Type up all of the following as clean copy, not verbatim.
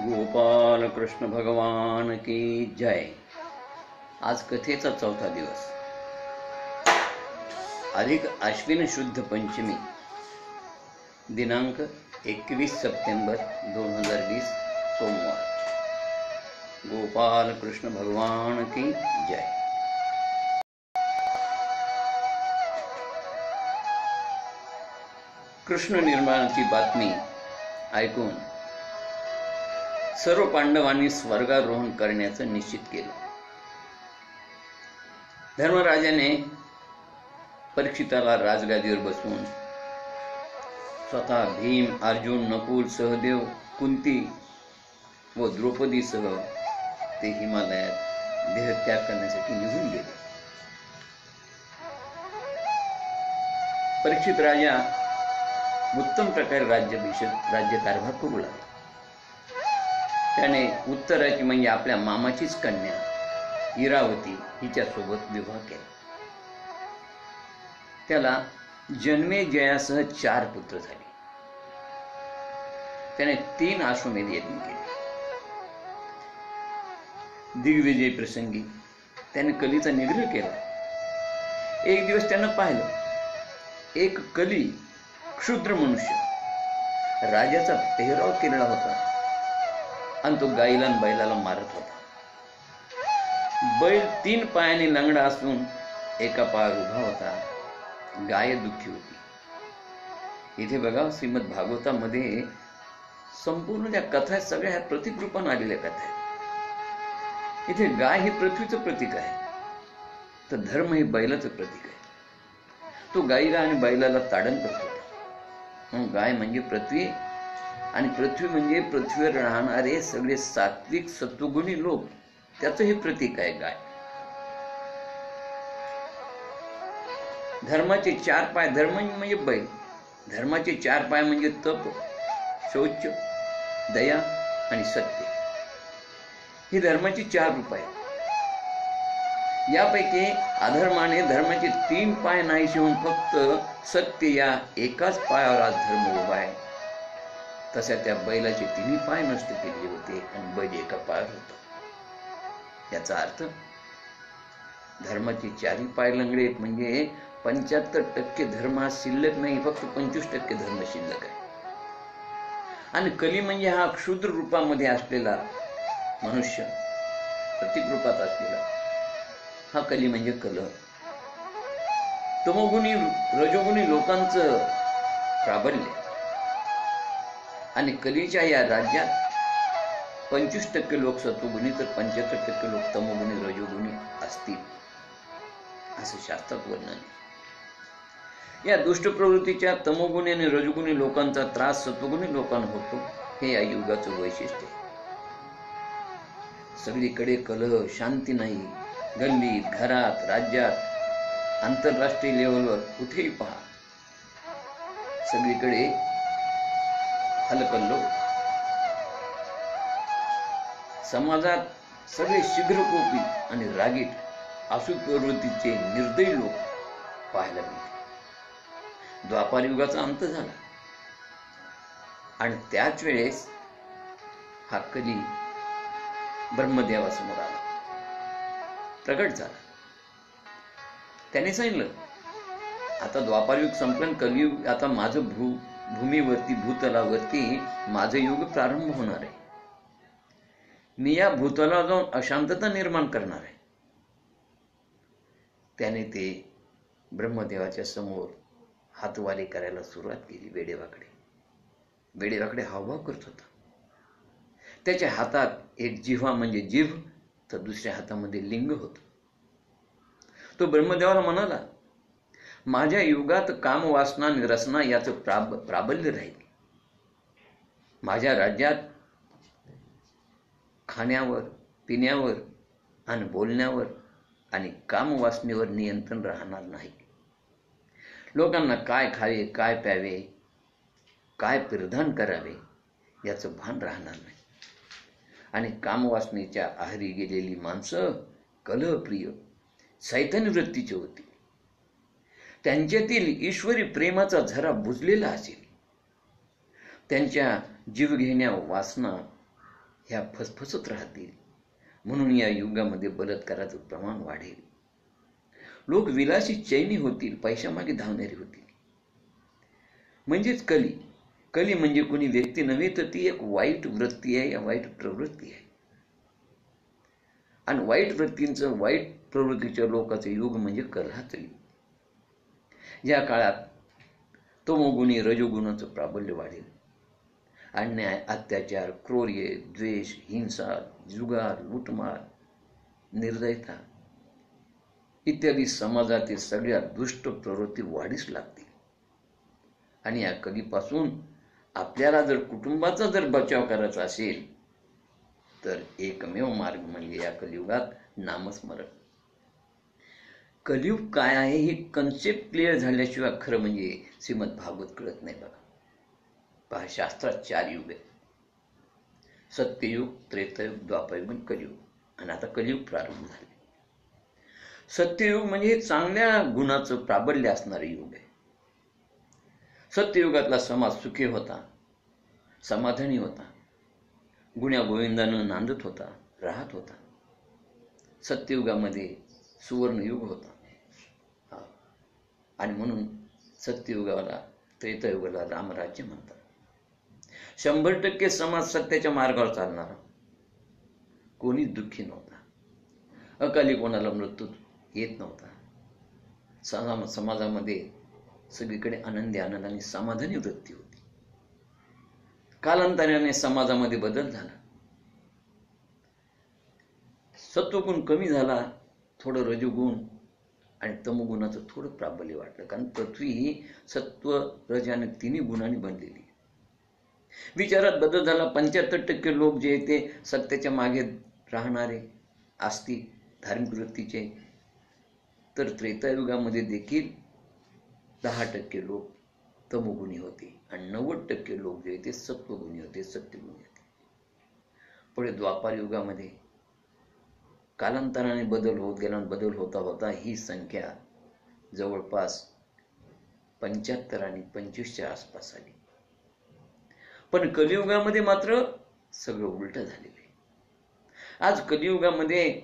गोपाल कृष्ण भगवान की जय। आज कथेचा चौथा दिवस, अधिक आश्विन शुद्ध पंचमी, दिनांक 21 सप्टेंबर 2020 सोमवार। गोपाल कृष्ण भगवान की जय। कृष्ण निर्माणाची बातमी ऐकून सर्व पांडवांनी स्वर्गारोहण करण्याचं निश्चित केलं. धर्मराजाने परीक्षिताला राजगादीवर बसवून स्वतः भीम, अर्जुन, नकुल, सहदेव, कुंती व द्रौपदीसह ते हिमालयात देहत्याग करण्यासाठी निघून गेले. परीक्षित राजा उत्तम प्रकारे राज्यकारभार करू लागला. त्याने उत्तराची म्हणजे आपल्या मामाचीच कन्या इरावती हिच्यासोबत विवाह केला. त्याला जन्मेजयासह 4 पुत्र झाले. त्याने 3 अश्वमेध यज्ञ केले. दिग्विजय प्रसंगी त्याने कलीचा निग्रह केला. एक दिवस त्यानं पाहिलं, एक कली क्षुद्र मनुष्य राजाचा पेहराव केलेला होता आणि तो गाईला आणि बैलाला मारत होता. बैल 3 पायाने लंगडा असून एका पायावर उभा होता. गाय दुःखी होती. इथे बघा, श्रीमद भागवतामध्ये संपूर्ण ज्या कथा आहेत सगळ्या ह्या प्रतीक रूपाने आलेल्या कथा आहेत. इथे गाय हे पृथ्वीचं प्रतीक आहे, तर धर्म हे बैलाचं प्रतीक आहे. तो गाईला आणि बैलाला ताडण करत होता. गाय म्हणजे पृथ्वी आणि पृथ्वी म्हणजे पृथ्वीवर राहणारे सगळे सात्विक सत्वगुणी लोक, त्याचं हे प्रतीक आहे गाय. धर्माचे 4 पाय, धर्म म्हणजे बैल. धर्माचे 4 पाय म्हणजे तप, शौच, दया आणि सत्य. ही धर्माची 4 रूप आहेत. यापैकी अधर्माने धर्माचे 3 पाय नाहीसे होऊन फक्त सत्य या एकाच पायावर आज धर्म उभा आहे. तशा त्या बैलाचे 3 पाय नष्ट केले होते आणि बैल एका पायावर होता. याचा अर्थ धर्माचे 4 पाय लंगडे म्हणजे 75% धर्म हा शिल्लक नाही, फक्त 25% धर्म शिल्लक आहे. आणि कली म्हणजे हा क्षुद्र रूपामध्ये असलेला मनुष्य, प्रतीक रूपात असलेला हा कली म्हणजे कलह. तमोगुणी रजोगुणी लोकांचं प्राबल्य आणि कलीच्या या राज्यात 25% लोक सत्वगुणी तर 75% लोक तमोगुणी रजोगुणी असतील, असं शास्त्रात वर्णन आहे. या दुष्ट प्रवृत्तीच्या तमोगुणी आणि रजोगुणी लोकांचा त्रास सत्वगुणी लोकांना होतो, हे या युगाचं वैशिष्ट्य आहे. सगळीकडे कलह, शांती नाही. गल्लीत, घरात, राज्यात, आंतरराष्ट्रीय लेवलवर कुठेही पहा, सगळीकडे हलकल्लो. समाजात सगळे शीघ्रकोपी आणि रागीट आसुत प्रवृत्तीचे निर्दयी लोक पाहायला मिळते. द्वापार युगाचा अंत झाला आणि त्याच वेळेस हा कली ब्रह्मदेवासमोर आला, प्रगट झाला. त्याने सांगितलं, आता द्वापारयुग संपलं, कलियुग, आता माझं भूमीवरती, भूतलावरती माझं युग प्रारंभ होणार आहे. मी या भूतलावर जाऊन अशांतता निर्माण करणार आहे. त्याने ते ब्रह्मदेवाच्या समोर हातवारे करायला सुरुवात केली. वेडेवाकडे हावभाव करत होता. त्याच्या हातात एक जिव्हा म्हणजे जीभ, तर दुसऱ्या हातामध्ये लिंग होत. तो ब्रह्मदेवाला म्हणाला, माझ्या युगात कामवासना आणि रसना याचं प्राबल्य राहील. माझ्या राज्यात खाण्यावर, पिण्यावर आणि बोलण्यावर आणि कामवासनेवर नियंत्रण राहणार नाही. लोकांना काय खावे, काय प्यावे, काय परिधान करावे याचं भान राहणार नाही. आणि कामवासनेच्या आहारी गेलेली माणसं कलहप्रिय, सैतानी वृत्तीची होती. त्यांच्यातील ईश्वरी प्रेमाचा झरा बुजलेला असेल. त्यांच्या जीवघेण्या वासना ह्या फसफसत राहतील. म्हणून या युगामध्ये बलात्काराचं प्रमाण वाढेल. लोक विलासी चैनी होतील, पैशामागे धावणारी होतील. म्हणजेच कली म्हणजे कोणी व्यक्ती नव्हे, तर ती एक वाईट वृत्ती आहे, या वाईट प्रवृत्ती आहे. आणि वाईट वृत्तींचं, वाईट प्रवृत्तीच्या लोकांचं युग म्हणजे कलहाचं युग. या काळात तमोगुणी रजोगुणाचं प्राबल्य वाढेल. अन्याय, अत्याचार, क्रोर्य, द्वेष, हिंसा, जुगार, लुटमार, निर्दयता इत्यादी समाजातील सगळ्या दुष्ट प्रवृत्ती वाढीस लागतील. आणि या कलीपासून आपल्याला जर कुटुंबाचा जर बचाव करायचा असेल तर एकमेव मार्ग म्हणजे या कलियुगात नामस्मरण. कलियुग काय आहे ही कन्सेप्ट क्लिअर झाल्याशिवाय खरं म्हणजे श्रीमद भागवत कळत नाही. बघा पहा, शास्त्रात 4 युग आहे: सत्ययुग, त्रेतायुग, द्वापरयुग आणि कलियुग. आणि आता कलियुग प्रारंभ झाले. सत्ययुग म्हणजे चांगल्या गुणाचं प्राबल्य असणारे युग आहे. सत्ययुगातला समाज सुखी होता, समाधानी होता, गुण्या गोविंदानं नांदत होता, राहत होता. सत्ययुगामध्ये सुवर्णयुग होता. आणि म्हणून सत्ययुगाला, त्रेतायुगाला रामराज्य म्हणतात. 100% समाज सत्याच्या मार्गावर चालणारा, कोणीच दुःखी नव्हता, अकाली कोणाला मृत्यू येत नव्हता. समाजामध्ये सगळीकडे आनंदी, आनंदाने समाधानी वृत्ती होती. कालांतराने समाजामध्ये बदल झाला. सत्वगुण कमी झाला, थोडं रजोगुण आणि तमोगुणाचं थोडं प्राबल्य वाटलं. कारण पृथ्वी ही सत्व, रज आणि तिन्ही गुणांनी बनलेली. विचारात बदल झाला. 75% लोक जे ते सत्याच्या मागे राहणारे असतील, धार्मिक वृत्तीचे. तर त्रेतायुगामध्ये देखील 10% लोक तमोगुणी होते आणि 90% लोक जे ते सत्वगुणी होते, सत्यगुणी होते. पुढे द्वापार युगामध्ये कालांतराने बदल होत गेला. बदल होता होता ही संख्या जवळपास 75 आणि 25च्या आसपास आली. पण कलियुगामध्ये मात्र सगळं उलट झालेलं आहे. आज कलियुगामध्ये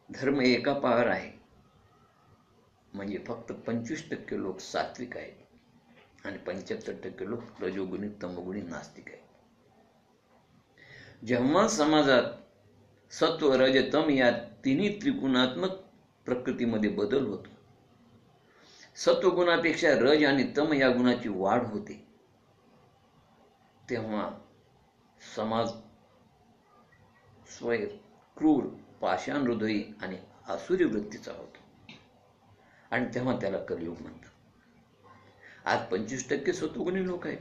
धर्म एका पार आहे. म्हणजे फक्त 25% लोक सात्विक आहेत आणि 75% लोक रजोगुणी, तमोगुणी, नास्तिक आहेत. जेव्हा समाजात सत्व, रज, तम या तिन्ही त्रिगुणात्मक प्रकृतीमध्ये बदल होतो, सत्वगुणापेक्षा रज आणि तम या गुणाची वाढ होते, तेव्हा समाज स्वैर, क्रूर, पाषाण हृदयी आणि आसुरी वृत्तीचा होतो. आणि तेव्हा त्याला कलियुग म्हणतात. आज 25% सत्वगुणी लोक आहेत,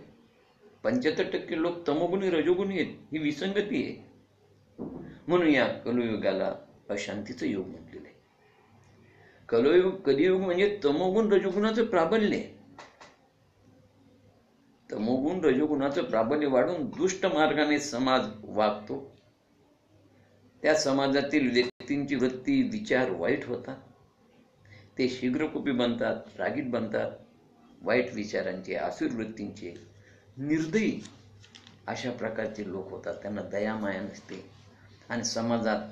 75% लोक तमोगुणी, रजोगुणी आहेत. ही विसंगती आहे. म्हणून या कलियुगाला अशांतीचं युग म्हटलेलं आहे. कलियुग म्हणजे तमोगुण, रजोगुणाचं प्राबल्य. तमोगुण, रजोगुणाचं प्राबल्य वाढून दुष्ट मार्गाने समाज वागतो. त्या समाजातील व्यक्तींची वृत्ती, विचार वाईट होतात. ते शीघ्रकुपी बनतात, रागीट बनतात, वाईट विचारांचे, आसुर वृत्तींचे, निर्दयी अशा प्रकारचे लोक होतात. त्यांना दयामाया नसते. आणि समाजात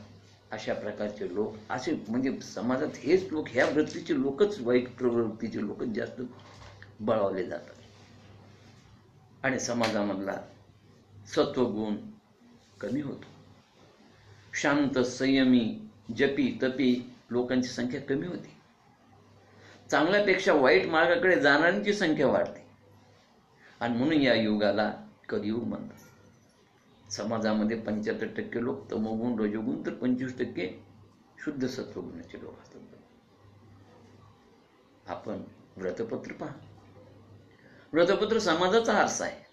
अशा प्रकारचे लोक असे म्हणजे समाजात हेच लोक, ह्या वृत्तीचे लोकच, वाईट प्रवृत्तीचे लोकच जास्त बळावले जातात. आणि समाजामधला सत्वगुण कमी होतो. शांत, संयमी, जपी, तपी लोकांची संख्या कमी होती. चांगल्यापेक्षा वाईट मार्गाकडे जाणाऱ्यांची संख्या वाढते. आणि म्हणून या युगाला कलियुग म्हणतात. समाजामध्ये 75% लोक तमोगुण, रजोगुण, तर 25% शुद्ध सत्वगुणाचे लोक असतात. आपण व्रतपत्र पहा. व्रतपत्र समाजाचा आरसा आहे.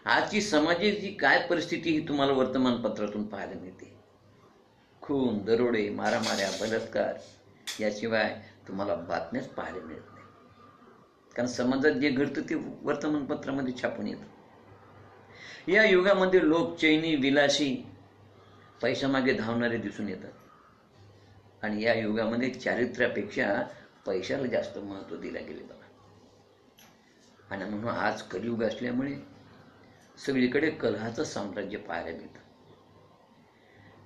आजची समाजाची काय परिस्थिती ही तुम्हाला वर्तमानपत्रातून पाहायला मिळते. खून, दरोडे, मारामाऱ्या, बलात्कार याशिवाय तुम्हाला बातम्याच पाहायला मिळत नाही. कारण समाजात जे घडतं ते वर्तमानपत्रामध्ये छापून येतं. या युगामध्ये लोक चैनी, विलासी, पैशामागे धावणारे दिसून येतात. आणि या युगामध्ये चारित्र्यापेक्षा पैशाला जास्त महत्त्व दिले गेले बघा. आणि म्हणून आज कलियुग असल्यामुळे सगळीकडे कलहाचं साम्राज्य पाहायला मिळतं.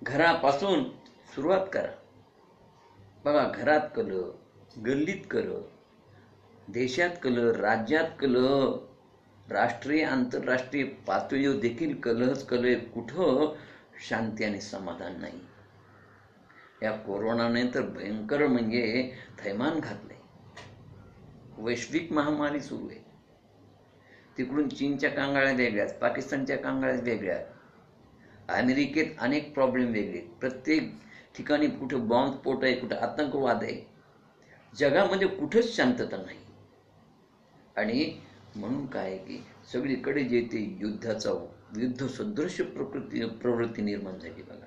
घरापासून सुरुवात करा. बघा, घरात कलह, गल्लीत कलह, देशात कलह, राज्यात कलह, राष्ट्रीय आंतरराष्ट्रीय पातळीवर देखील कलहच कलह. कुठं शांती आणि समाधान नाही. या कोरोनाने तर भयंकर म्हणजे थैमान घातलंय. वैश्विक महामारी सुरू आहे. तिकडून चीनच्या कांगाळ्या वेगळ्याच, पाकिस्तानच्या कांगाळ्या वेगळ्या, अमेरिकेत अनेक प्रॉब्लेम वेगळे, प्रत्येक ठिकाणी कुठं बॉम्बस्फोट आहे, कुठं आतंकवाद आहे. जगामध्ये कुठंच शांतता नाही. आणि म्हणून काय की सगळीकडे जे ते युद्ध सदृश प्रवृत्ती निर्माण झाली बघा.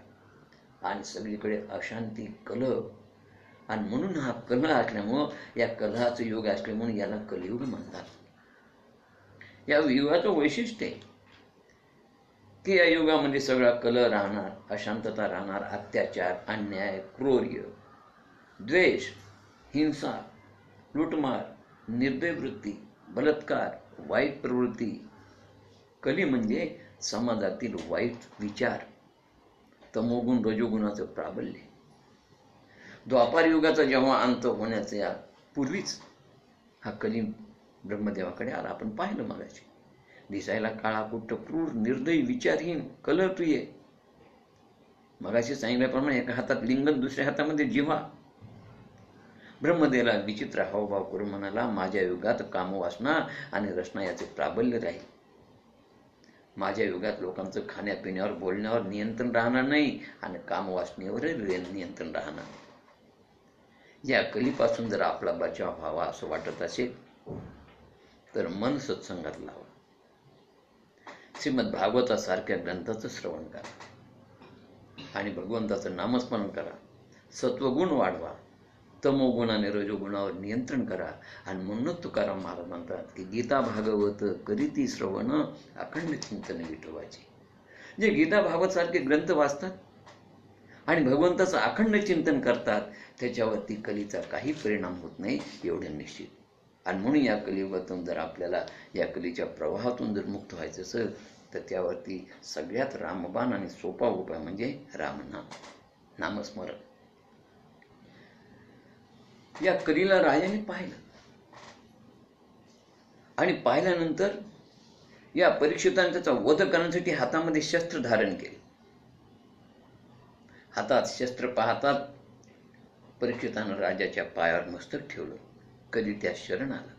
आणि सगळीकडे अशांती, कलह. आणि म्हणून हा कलह असल्यामुळं, या कलहाचं युग असल्यामुळे याला कलियुग म्हणतात. या युगाचं वैशिष्ट्य आहे की या युगामध्ये सगळा कलह राहणार, अशांतता राहणार, अत्याचार, अन्याय, क्रोर्य, द्वेष, हिंसा, लुटमार, निर्दय वृत्ती, बलात्कार, वाईट प्रवृत्ती. कली म्हणजे समाजातील वाईट विचार, तमोगुण रजोगुणाचं प्राबल्य. द्वापार युगाचा जेव्हा अंत होण्याच्या पूर्वीच हा कली ब्रह्मदेवाकडे आला. आपण पाहिलं मगाशी. दिसायला काळाकुट्ट, क्रूर, निर्दयी, विचारहीन, कलहप्रिय. मगाशी सांगितल्याप्रमाणे एका हातात लिंग, दुसऱ्या हातामध्ये जिव्हा. ब्रह्मदेवाला विचित्र हावभाव करून म्हणाला, माझ्या युगात कामवासना आणि रसना याचे प्राबल्य राहील. माझ्या युगात लोकांचं खाण्यापिण्यावर, बोलण्यावर नियंत्रण राहणार नाही आणि कामवासनेवर नियंत्रण राहणार नाही. या कलीपासून जर आपला बचाव व्हावा असं वाटत असेल तर मन सत्संगात लावा. श्रीमद भागवतासारख्या ग्रंथाचं श्रवण करा आणि भगवंताचं नामस्मरण करा. सत्वगुण वाढवा, तमोगुणाने रजोगुणावर नियंत्रण करा. आणि म्हणूनच तुकाराम महाराज म्हणतात की गीता भागवत करीती श्रवण अखंड चिंतन विठोबाचे. जे गीता भागवत सारखे ग्रंथ वाचतात आणि भगवंताचं अखंड चिंतन करतात, त्याच्यावरती कलीचा काही परिणाम होत नाही, एवढे निश्चित. आणि म्हणून या कलियुगातून जर आपल्याला या कलीच्या प्रवाहातून जर मुक्त व्हायचं असेल तर त्यावरती सगळ्यात रामबाण आणि सोपा उपाय म्हणजे रामनाम, नामस्मरण. या कलीला राजाने पाहिलं आणि पाहिल्यानंतर या परीक्षिताने त्याचा वध करण्यासाठी हातामध्ये शस्त्र धारण केले. हातात शस्त्र पाहतात परीक्षितानं राजाच्या पायावर मस्तक ठेवलं. कधी त्या शरण आला.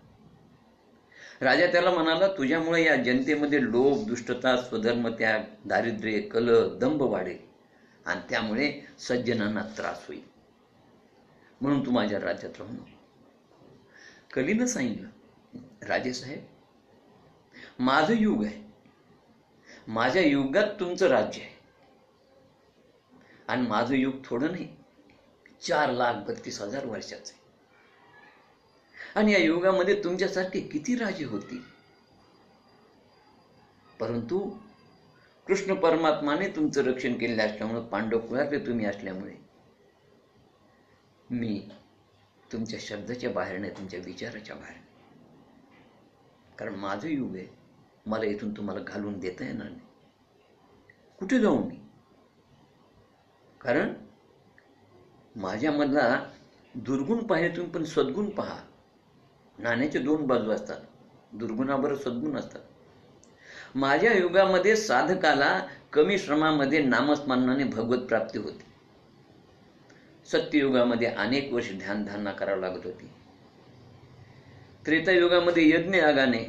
राजा त्याला म्हणाला, तुझ्यामुळे या जनतेमध्ये लोभ, दुष्टता, स्वधर्म त्याग, दारिद्र्य, कलह, दंभ वाढेल आणि त्यामुळे सज्जनांना त्रास होईल. म्हणून तू माझ्या राज्यात राहू नको. कलीनं सांगितलं, राजेसाहेब, माझं युग आहे, माझ्या युगात तुमचं राज्य आहे. आणि माझं युग थोडं नाही, 4,32,000 वर्षाचं आहे. आणि या युगामध्ये तुमच्यासारखे किती राजे होतील. परंतु कृष्ण परमात्माने तुमचं रक्षण केलेलं असल्यामुळे, पांडव कुळातले तुम्ही असल्यामुळे मी तुमच्या शब्दाच्या बाहेर नाही, तुमच्या विचाराच्या बाहेर. कारण माझं युग आहे, मला इथून तुम्हाला घालून देता येणार नाही. कुठे जाऊ मी? कारण माझ्यामधला दुर्गुण पाहिले तुम्ही, पण सद्गुण पहा. नाण्याचे दोन बाजू असतात, दुर्गुणाबरोबर सद्गुण असतात. माझ्या युगामध्ये साधकाला कमी श्रमामध्ये नामस्मरणाने भगवत प्राप्ती होती. सत्ययुगामध्ये अनेक वर्ष ध्यानधारणा करावी लागत होती. त्रेतायुगामध्ये यज्ञ यागाने,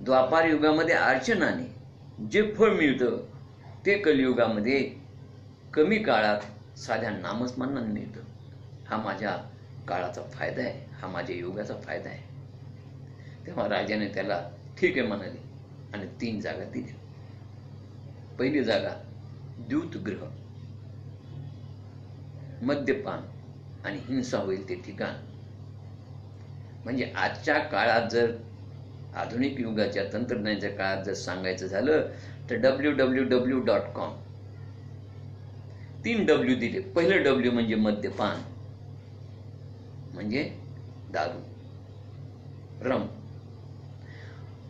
द्वापार युगामध्ये अर्चनाने जे फळ मिळतं ते कलियुगामध्ये कमी काळात साध्या नामस्मरणाने मिळतं. हा माझ्या काळाचा फायदा आहे, हा माझ्या युगाचा फायदा आहे. तेव्हा राजाने त्याला ठीक आहे म्हणाले आणि 3 जागा दिल्या. पहिली जागा द्यूतगृह, मद्यपान आणि हिंसा होईल ते ठिकाण. म्हणजे आजच्या काळात जर आधुनिक युगाच्या तंत्रज्ञानाच्या काळात जर सांगायचं झालं तर www.com 3 W दिले. पहिलं W म्हणजे मद्यपान, म्हणजे दारू, रम.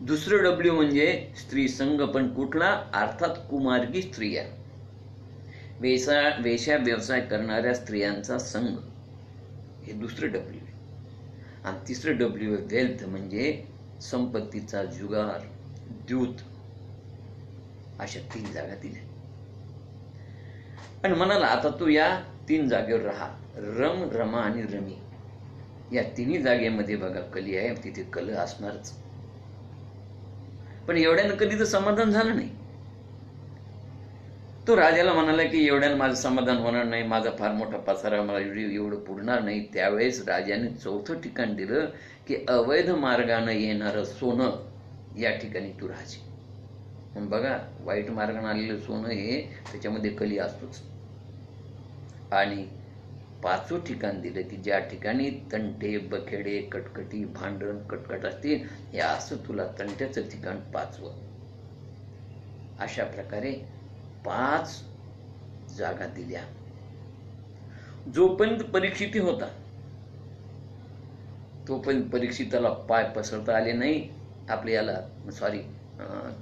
दुसरं डब्ल्यू म्हणजे स्त्री संघ, पण कुठला? अर्थात कुमार्गी स्त्रिया, वेश्या व्यवसाय करणाऱ्या स्त्रियांचा संघ, हे दुसरं डब्ल्यू आहे. आणि तिसरं डब्ल्यू आहे वेल्थ, म्हणजे संपत्तीचा जुगार, द्यूत. अशा 3 जागा दिल्या. आणि म्हणाला आता तू या 3 जागेवर राहा, रम, रमा आणि रमी. या 3 जागेमध्ये बघा कली आहे, तिथे कल असणारच. पण एवढ्यानं कधी तर समाधान झालं नाही. तो राजाला म्हणाला की एवढ्यानं माझं समाधान होणार नाही, माझा फार मोठा पसारा, मला एवढं पुरणार नाही. त्यावेळेस राजाने 4थं ठिकाण दिलं की अवैध मार्गानं येणारं सोनं, या ठिकाणी तू राहायचे. पण बघा, वाईट मार्गाने आलेलं सोनं हे त्याच्यामध्ये कली असतोच. आणि 5वं ठिकाण दिलं की ज्या ठिकाणी तंटे, बखेडे, कटकटी, भांडण, कटकट असतील, हे असं तुला तंट्याचं ठिकाण 5वं. अशा प्रकारे 5 जागा दिल्या. जोपर्यंत परीक्षिती होता तोपर्यंत परीक्षिताला पाय पसरता आले नाही. आपल्याला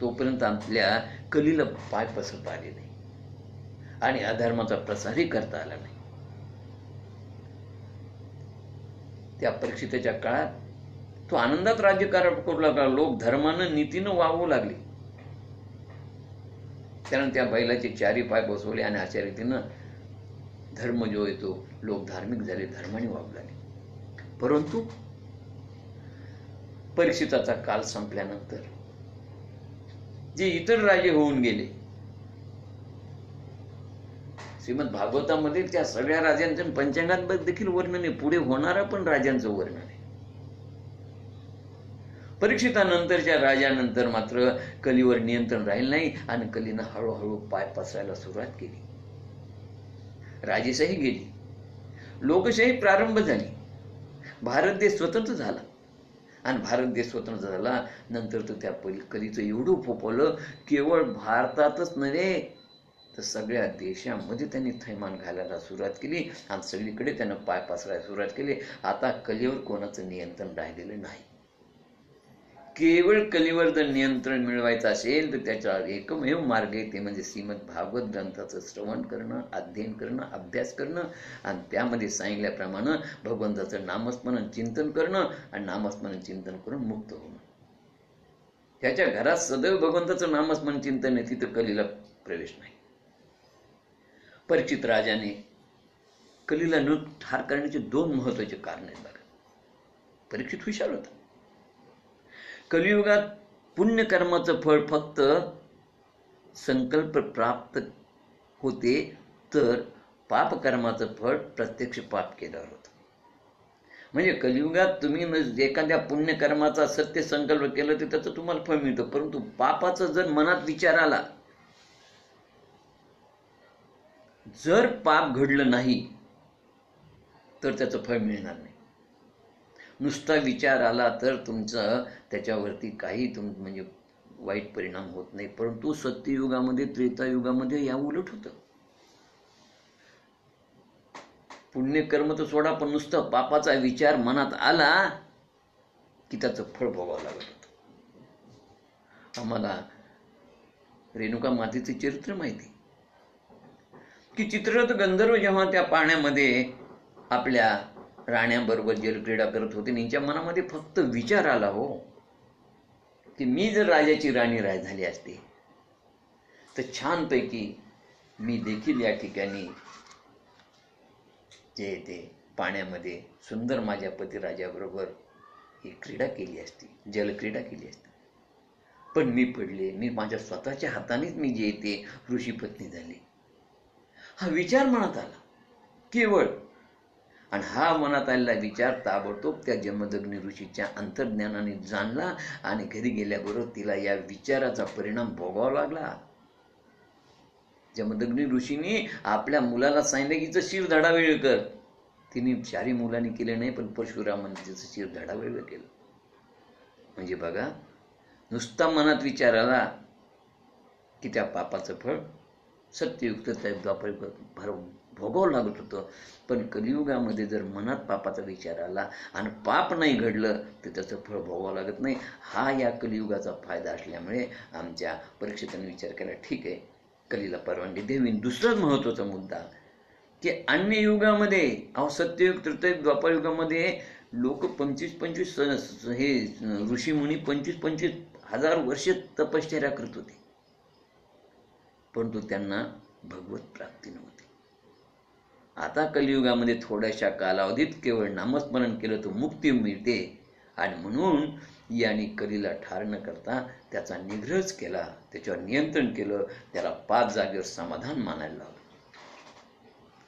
तोपर्यंत आपल्या कलीला पाय पसरता आले नाही आणि अधर्माचा प्रसारही करता आला नाही. त्या परीक्षिताच्या काळात तो आनंदात राज्यकारभार करू लागला. लोक धर्मानं, नीतीनं वागवू लागले. त्यानं त्या बैलाचे 4ही पाय बसवले आणि अशा रीतीनं धर्म जो येतो, लोक धार्मिक झाले, धर्माने वागू लागले. परंतु परीक्षिताचा काल संपल्यानंतर जे इतर राजे होऊन गेले, श्रीमद भागवतामध्ये त्या सगळ्या राजांचं पंचांगात देखील वर्णन आहे, पुढे होणारा पण राजांचं वर्णन आहे. परीक्षितानंतरच्या राजानंतर मात्र कलीवर नियंत्रण राहील नाही आणि कलीनं हळूहळू पाय पसरायला सुरुवात केली. राजेशाही गेली, लोकशाही प्रारंभ झाली, भारत देश स्वतंत्र झाला. आणि भारत देश स्वतंत्र झाला नंतर तर त्या कलीचं एवढं फोपवलं, केवळ भारतातच नव्हे तर सगळ्या देशामध्ये त्यांनी थैमान घालायला सुरुवात केली आणि सगळीकडे त्यानं पाय पसरायला सुरुवात केली. आता कलीवर कोणाचं नियंत्रण राहिलेलं नाही. केवळ कलीवर जर नियंत्रण मिळवायचं असेल तर त्याचा एकमेव मार्ग आहे, ते म्हणजे श्रीमद भागवत ग्रंथाचं श्रवण करणं, अध्ययन करणं, अभ्यास करणं आणि त्यामध्ये सांगितल्याप्रमाणे भगवंताचं नामस्मरण चिंतन करणं आणि नामस्मरण चिंतन करून मुक्त होणं. त्याच्या घरात सदैव भगवंताचं नामस्मरण चिंतन आहे, तिथं कलीला प्रवेश नाही. परीक्षित राजाने कलीला न ठार करण्याचे 2 महत्वाचे कारण आहेत. बघा, परीक्षित हुशार होता. कलियुगात पुण्यकर्माचं फळ फक्त संकल्प प्राप्त होते, तर पापकर्माचं फळ प्रत्यक्ष पाप केल्यावर होतं. म्हणजे कलियुगात तुम्ही एखाद्या पुण्यकर्माचा सत्य संकल्प केलं तर त्याचं तुम्हाला फळ मिळतं, परंतु पापाचा जर मनात विचार आला, जर पाप घडलं नाही तर त्याचं फळ मिळणार नाही. नुसता विचार आला तर तुमचं त्याच्यावरती काही म्हणजे वाईट परिणाम होत नाही. परंतु सत्ययुगामध्ये, त्रेतायुगामध्ये या उलट होतं. पुण्यकर्म तर सोडा, पण नुसतं पापाचा विचार मनात आला की त्याचं फळ भोगावं लागत होतं. आम्हाला रेणुका मातेचे चरित्र माहिती की चित्ररथ गंधर्व जेव्हा त्या पाण्यामध्ये आपल्या राण्यांबरोबर जलक्रीडा करत होते, त्यांच्या मनामध्ये फक्त विचार आला हो की मी जर राजाची राणी झाली असते तर छानपैकी मी देखील या ठिकाणी जे ते पाण्यामध्ये सुंदर माझ्या पतिराजाबरोबर ही क्रीडा केली असती, जलक्रीडा केली असती. पण मी पडले, मी माझ्या स्वतःच्या हातानेच मी जे ते ऋषीपत्नी झाली. हा विचार मनात आला केवळ, आणि हा मनात आलेला विचार ताबडतोब त्या जमदग्नी ऋषीच्या अंतर्ज्ञानाने जाणला आणि घरी गेल्याबरोबर तिला या विचाराचा परिणाम भोगावा लागला. जमदग्नी ऋषीने आपल्या मुलाला सांगितलं की तिचं शिर धडावेळ कर. तिने 4ही मुलांनी केले नाही, पण परशुरामाने तिचं शिर धडावेळ केलं. म्हणजे बघा, नुसता मनात विचार आला की त्या पापाचं फळ सत्ययुक्त द्वापर भोगावं लागत होतं. पण कलियुगामध्ये जर मनात पापाचा विचार आला आणि पाप नाही घडलं तर त्याचं फळ भोगावं लागत नाही. हा या कलियुगाचा फायदा असल्यामुळे आमच्या परीक्षितांनी विचार केला, ठीक आहे, कलीला परवानगी द्यावी. दुसराच महत्वाचा मुद्दा की अन्य युगामध्ये, सत्ययुग, त्रेतायुग, द्वापार युगामध्ये लोक 25-25 हे ऋषीमुनी 25-25 हजार वर्षे तपश्चर्या करत होते, परंतु त्यांना भगवत प्राप्ती नव्हती. आता कलियुगामध्ये थोड्याशा कालावधीत केवळ नामस्मरण केलं तर मुक्ती मिळते. आणि म्हणून यांनी कलीला ठार न करता त्याचा निग्रहच केला, त्याच्यावर नियंत्रण केलं, त्याला 5 जागेवर समाधान मानायला लावलं.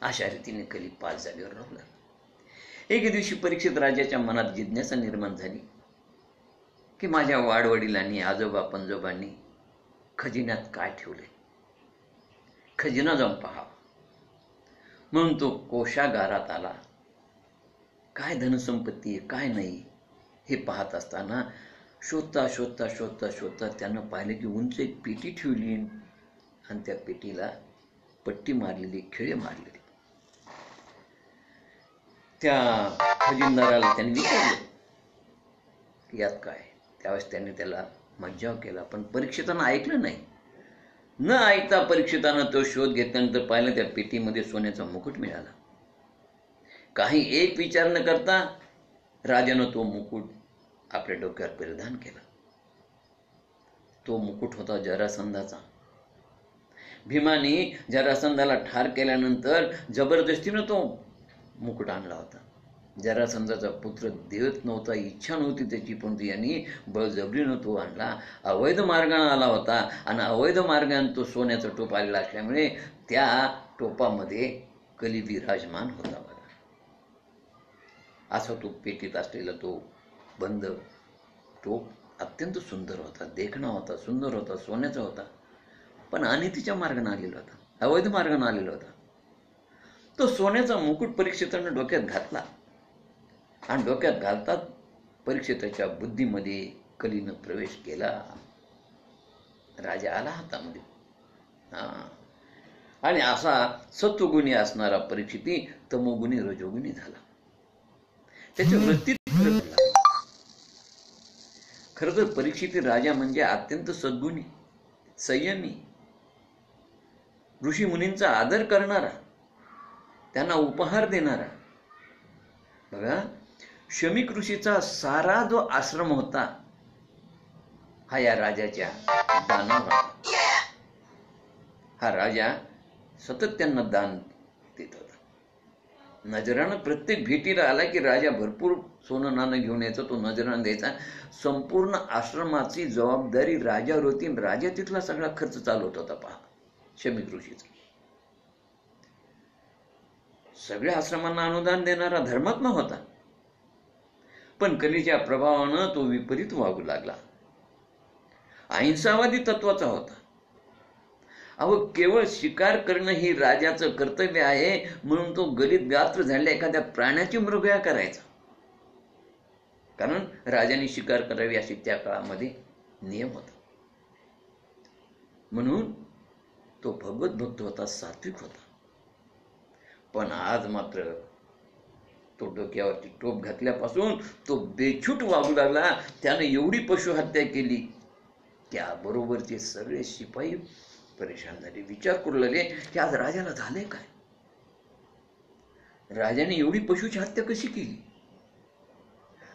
अशा रीतीने कली 5 जागेवर राहिला. एके दिवशी परीक्षित राजाच्या मनात जिज्ञासा निर्माण झाली की माझ्या वाडवडिलांनी, आजोबा पंजोबांनी खजिन्यात काय ठेवले, खजिना जाऊन पहावा. म्हणून तो कोशागारात आला. काय धनसंपत्ती आहे, काय नाही हे पाहत असताना शोधता शोधता शोधता शोधता त्यानं पाहिलं की उंच एक पेटी ठेवली आणि त्या पेटीला पट्टी मारलेली, खिळे मारलेली. त्या खजिनदाराला त्यांनी विचारलं की यात काय. त्यावेळेस त्यांनी त्याला मज्जाव केला, पण परीक्षितानं ऐकलं नाही. न ऐकता परीक्षितानं तो शोध घेतल्यानंतर पाहिलं त्या पेटीमध्ये सोन्याचा मुकुट मिळाला. काही एक विचार न करता राजानं तो मुकुट आपल्या डोक्यावर परिधान केला. तो मुकुट होता जरासंधाचा. भीमाने जरासंधाला ठार केल्यानंतर जबरदस्तीनं तो मुकुट आणला होता. जरासंधाचा पुत्र देत नव्हता, इच्छा नव्हती त्याची, पण यांनी बळजबरीनं तो आणला. अवैध मार्गाने आला होता आणि अवैध मार्गाने तो सोन्याचा टोप आलेला असल्यामुळे त्या टोपामध्ये कली विराजमान होता. बघा, असा तो पेटीत असलेला तो बंद टोप अत्यंत सुंदर होता, देखणा होता, सुंदर होता, सोन्याचा होता, पण अनितीच्या मार्गाने आलेला होता, अवैध मार्गाने आलेला होता. तो सोन्याचा मुकुट परीक्षितानं डोक्यात घातला आणि डोक्यात घालतात परीक्षिताच्या बुद्धीमध्ये कलीनं प्रवेश केला. राजा आला हातामध्ये. आणि असा सत्वगुणी असणारा परीक्षिती तमोगुणी रजोगुणी झाला. त्याच्या वृत्तीत फरक पडला. खरं तर परीक्षिती राजा म्हणजे अत्यंत सद्गुणी, संयमी, ऋषी मुनींचा आदर करणारा, त्यांना उपहार देणारा. बघा, शमीक ऋषीचा सारा जो आश्रम होता हा या राजाच्या दानावर होता. हा राजा सतत त्यांना दान देत होता. नजरानं प्रत्येक भेटीला आला की राजा भरपूर सोनं नाणं घेऊन यायचा, तो नजरानं द्यायचा. संपूर्ण आश्रमाची जबाबदारी राजावर होती. राजा तिथला सगळा खर्च चालवत होता. पहा, शमीक ऋषीचा सगळ्या आश्रमांना अनुदान देणारा धर्मात्मा होता. पण कलीच्या प्रभावानं तो विपरीत वागू लागला. अहिंसावादी तत्वाचा होता. केवळ शिकार करणं ही राजाचं कर्तव्य आहे म्हणून तो गलित गात्र झालेल्या एखाद्या प्राण्याची मृगया करायचा. कारण राजाने शिकार करावी अशी त्या काळामध्ये नियम होता. म्हणून तो भगवत भक्त होता, सात्विक होता. पण आज मात्र तो डोक्यावरती टोप घातल्यापासून तो बेछूट वागू लागला. त्याने एवढी पशुहत्या केली त्याबरोबरचे सगळे शिपाई परेशान झाले, विचार करू लागले की आज राजाला झाले काय, राजाने एवढी पशुची हत्या कशी केली.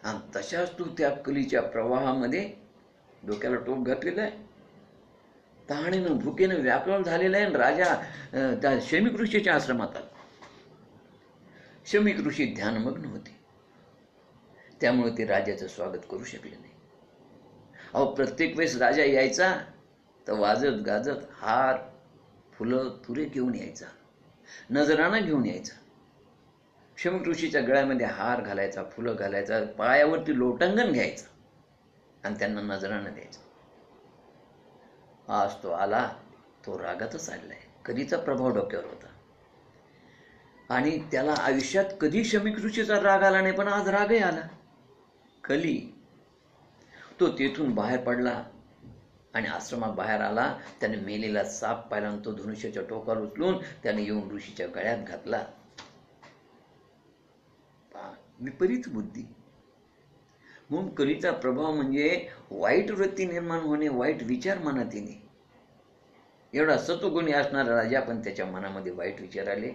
आणि तशाच तू त्या कलीच्या प्रवाहामध्ये डोक्याला टोप घातलेला आहे, तहानेनं भुकेनं व्याकुळ झालेला आहे. राजा त्या शमीक ऋषीच्या आश्रमात आला. शमीक ऋषी ध्यानमग्न होते, त्यामुळे ते राजाचं स्वागत करू शकले नाही. प्रत्येक वेळेस राजा यायचा तर वाजत गाजत हार फुलं तुरे घेऊन यायचा, नजराणा घेऊन यायचा. शमीक ऋषीच्या गळ्यामध्ये हार घालायचा, फुलं घालायचा, पायावरती लोटांगण घ्यायचा आणि त्यांना नजराणा द्यायचा. आज तो आला, तो रागातच आलेला आहे. कलीचा प्रभाव डोक्यावर होता आणि त्याला आयुष्यात कधी शमीक ऋषीचा राग आला नाही, पण आज रागही आला. कली तो तेथून बाहेर पडला आणि आश्रमात बाहेर आला. त्याने मेलेला साप पाहिला आणि तो धनुष्याच्या टोकावर उचलून त्याने येऊन ऋषीच्या गळ्यात घातला. विपरीत बुद्धी. म्हणून कलीचा प्रभाव म्हणजे वाईट वृत्ती निर्माण होणे, वाईट विचार मनात येणे. एवढा सत्वगुणी असणारा राजा पण त्याच्या मनामध्ये वाईट विचार आले.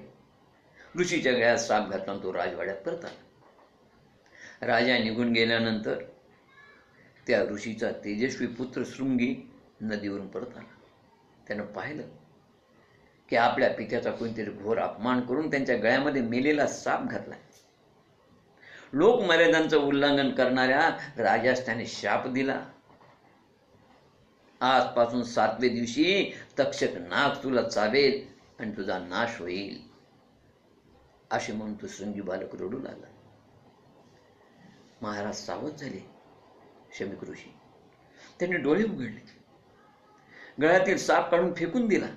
ऋषीच्या गळ्यात साप घातला आणि तो राजवाड्यात परत आला. राजा निघून गेल्यानंतर त्या ऋषीचा तेजस्वी पुत्र शृंगी नदीवरून परत आला. त्यानं पाहिलं की आपल्या पित्याचा कोणतरी घोर अपमान करून त्यांच्या गळ्यामध्ये मेलेला साप घातलाय. लोकमर्यादांचं उल्लंघन करणाऱ्या राजास त्याने शाप दिला. आजपासून 7व्या दिवशी तक्षक नाग तुला चावेल आणि तुझा नाश होईल, असे म्हणून तो शृंगी बालक रडू लागला. महाराज सावध झाले. शमीक ऋषी त्यांनी डोळे उघडले, गळ्यातील साप काढून फेकून दिला.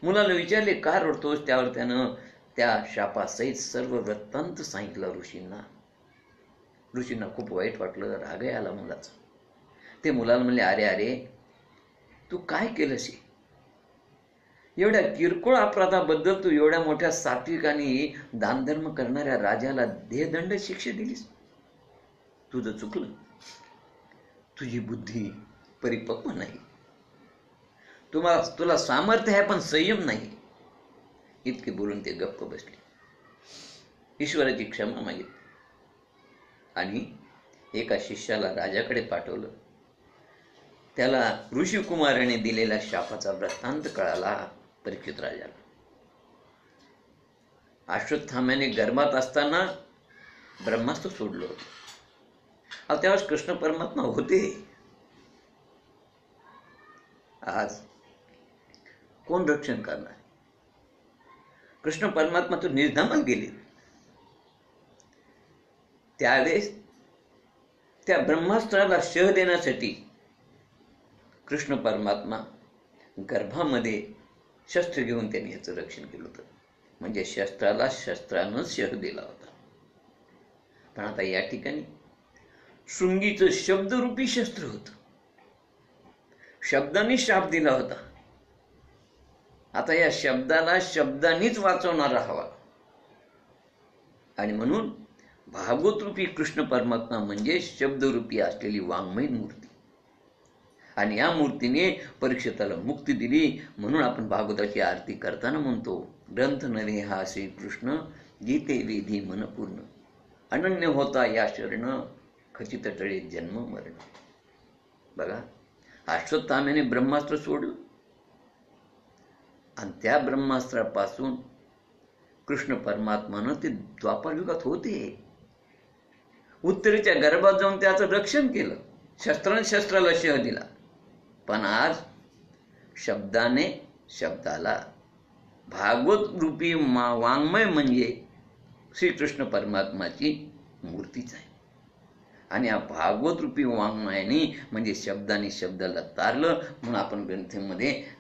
मुलाला विचारले का रडतोस? त्यावर त्यानं त्या शापासहित सर्व वृत्तांत सांगितलं ऋषींना. ऋषींना खूप वाईट वाटलं, रागही आला मुलाचा. ते मुलाला म्हणले, अरे अरे तू काय केलंस? एवढ्या किरकोळ अपराधाबद्दल तू एवढ्या मोठ्या सात्विक आणि दानधर्म करणाऱ्या राजाला देहदंड शिक्षा दिलीस. तुझं चुकलं. तुझी बुद्धी परिपक्व नाही. तुला सामर्थ्य आहे पण संयम नाही. इतके बोलून ते गप्प बसले. ईश्वराची क्षमा मागितली आणि एका शिष्याला राजाकडे पाठवलं. त्याला ऋषिकुमाराने दिलेल्या शापाचा वृत्तांत कळाला परीक्षित राजाला. अश्वत्थाम्याने गर्भात असताना ब्रह्मास्त्र सोडलं होतं. त्यावेळेस कृष्ण परमात्मा होते. आज कोण रक्षण करणार? कृष्ण परमात्मा तो निर्धामात गेले. त्यावेळेस त्या ब्रह्मास्त्राला शह देण्यासाठी कृष्ण परमात्मा गर्भामध्ये शस्त्र घेऊन त्यांनी याचं रक्षण केलं होतं. म्हणजे शस्त्राला शस्त्रानं शह दिला होता. पण आता या ठिकाणी शृंगीचं शब्दरूपी शस्त्र होतं. शब्दांनी शाप दिला होता. आता या शब्दाला शब्दांनीच वाचवणारा हवा. आणि म्हणून भागवत रूपी कृष्ण परमात्मा म्हणजे शब्दरूपी असलेली वाङ्मय मूर्ती. आणि या मूर्तीने परीक्षिताला मुक्ती दिली. म्हणून आपण भागवताची आरती करताना म्हणतो, ग्रंथ नव्हे हा श्रीकृष्ण, गीते विधी मनपूर्ण, अनन्य होता या शरण, खचित टळे जन्म मरण. बघा, अश्वत्थाम्याने ब्रह्मास्त्र सोडलं आणि त्या ब्रह्मास्त्रापासून कृष्ण परमात्मानं ते द्वापारयुगात होते. उत्तरेच्या गर्भात जाऊन त्याचं रक्षण केलं. शस्त्राने शस्त्राला शह दिला. पण आज शब्दाने शब्दाला, भागवत रूपी वाङ्मय म्हणजे श्रीकृष्ण परमात्माची मूर्तीच आहे. आणि या भागवत रूपी वाङ्मयाने म्हणजे शब्दाने शब्दाला तारलं. म्हणून आपण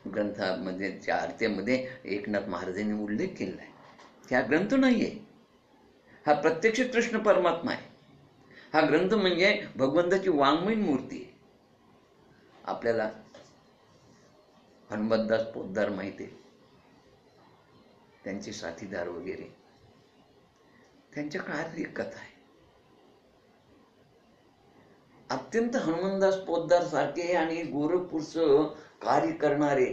ग्रंथामध्ये त्या आरतीमध्ये एकनाथ महाराजांनी उल्लेख केलेला आहे की हा ग्रंथ नाहीये, हा प्रत्यक्ष कृष्ण परमात्मा आहे. हा ग्रंथ म्हणजे भगवंताची वाङ्मयीन मूर्ती आहे. आपल्याला हनुमतदास पोद्दार माहिती आहे, त्यांचे साथीदार वगैरे, त्यांच्या काळातली एक कथा आहे. अत्यंत हनुमंतदास पोद्दार सारखे आणि गोरखपूरचं कार्य करणारे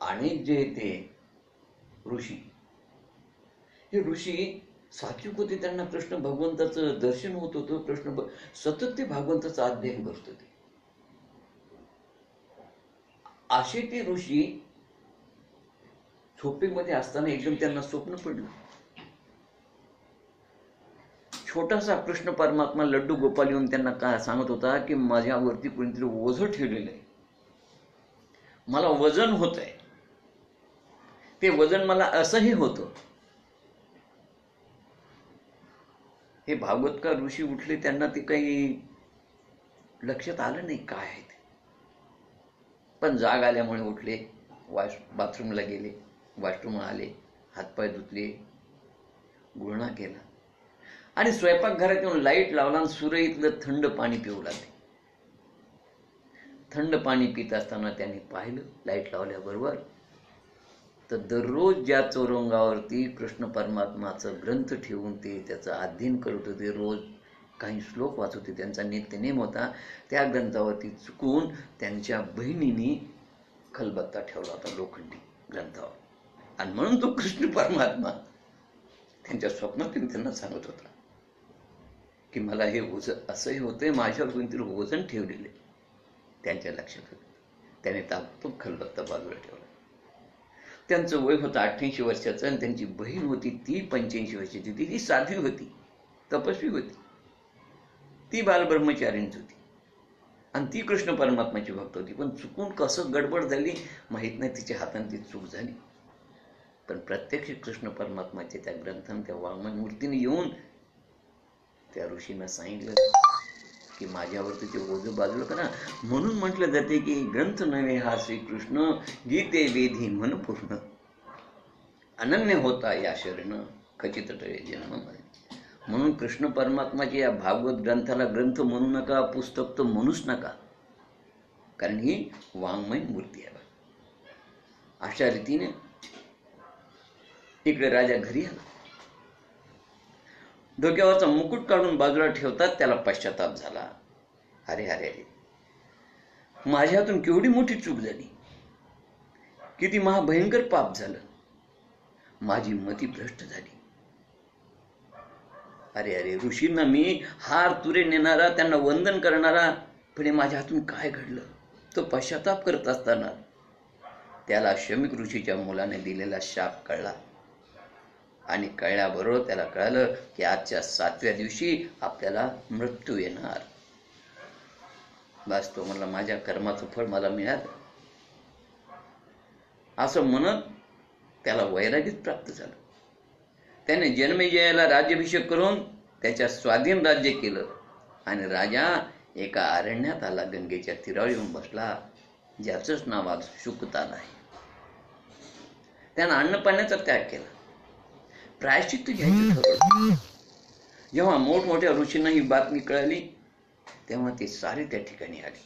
अनेक जे ते ऋषी, हे ऋषी सात्विक होते. त्यांना कृष्ण भगवंताचं दर्शन होत होतं. कृष्ण सतत ते भगवंताचं अध्ययन करत होते. असे ते ऋषी झोपेमध्ये असताना एकदम त्यांना स्वप्न पडलं. छोटासा कृष्ण परमात्मा लड्डू गोपाल येऊन त्यांना काय सांगत होता की माझ्यावरती कोणीतरी ओझं ठेवलेलं आहे, मला वजन होत आहे. ते वजन मला असंही होतं. हे भागवतकार ऋषी उठले. त्यांना ते काही लक्षात आलं नाही काय आहे ते. पण जाग आल्यामुळे उठले, बाथरूमला गेले, वॉशरूमला आले, हातपाय धुतले, गुळणा केला आणि स्वयंपाकघरात येऊन लाईट लावला आणि सुरईतलं थंड पाणी पिऊ लागले. थंड पाणी पित असताना त्यांनी पाहिलं लाईट लावल्याबरोबर, तर दररोज ज्या चौरंगावरती कृष्ण परमात्माचं ग्रंथ ठेवून ते त्याचं अध्ययन करत होते, रोज काही श्लोक वाचत होते, त्यांचा नित्यनेम होता, त्या ग्रंथावरती चुकून त्यांच्या बहिणीने खलबत्ता ठेवला होता लोखंडी ग्रंथावर. आणि म्हणून तो कृष्ण परमात्मा त्यांच्या स्वप्नातून त्यांना सांगत होता की मला हे वजन असंही होतंय, माझ्यावर कोणतरी वजन ठेवलेले. त्यांच्या लक्षात होतं. त्याने ताबडतोब खलबत्ता बाजूला ठेवला. त्यांचं वय होतं 88 वर्षाचं आणि त्यांची बहीण होती ती 85 वर्षाची. ती साध्वी होती, तपस्वी होती, ती बालब्रह्मचारीणीच होती आणि ती कृष्ण परमात्माची भक्त होती. पण चुकून कसं गडबड झाली माहीत नाही, तिच्या हाताने ती चूक झाली. पण प्रत्यक्ष कृष्ण परमात्माच्या त्या ग्रंथाने, त्या वाङ्मय मूर्तीने येऊन त्या ऋषींना सांगितलं की माझ्यावरती ते ओझं बाजूला करा. म्हणून म्हटलं जाते की ग्रंथ नव्हे हा श्रीकृष्ण, गीते वेधी मन पूर्ण, अनन्य होता या शरण खचित टळे जन्म मरण. म्हणून कृष्ण परमात्माच्या या भागवत ग्रंथाला ग्रंथ म्हणू नका, पुस्तक तर म्हणूच नका, कारण ही वाङ्मय मूर्ती आहे. अशा रीतीने इकडे राजा घरी आला. डोक्यावरचा मुकुट काढून बाजूला ठेवतात, त्याला पश्चाताप झाला. अरे अरे अरे, माझ्या हातून केवढी मोठी चूक झाली, किती महाभयंकर पाप झालं, माझी मती भ्रष्ट झाली. अरे अरे, ऋषींना मी हार तुरे नेणारा, त्यांना वंदन करणारा, पण हे माझ्या हातून काय घडलं. तो पश्चाताप करत असताना त्याला शमीक ऋषीच्या मुलाने दिलेला शाप कळला. आणि कळल्याबरोबर त्याला कळालं की आजच्या 7व्या दिवशी आपल्याला मृत्यू येणार. बस तो म्हणला माझ्या कर्माचं फळ मला मिळालं. असं म्हणत त्याला वैराग्यच प्राप्त झालं. त्याने जन्मेजयाला राज्याभिषेक करून त्याच्या स्वाधीन राज्य केलं आणि राजा एका अरण्यात आला, गंगेच्या तीरावर येऊन बसला, ज्याचंच नाव आज शुकताल आहे. त्यानं अन्नपाण्याचा त्याग केला, प्रायश्चित्त घ्यायचं ठरवलं. जेव्हा मोठमोठ्या ऋषींना ही बातमी कळाली तेव्हा ते सारे त्या ठिकाणी आले.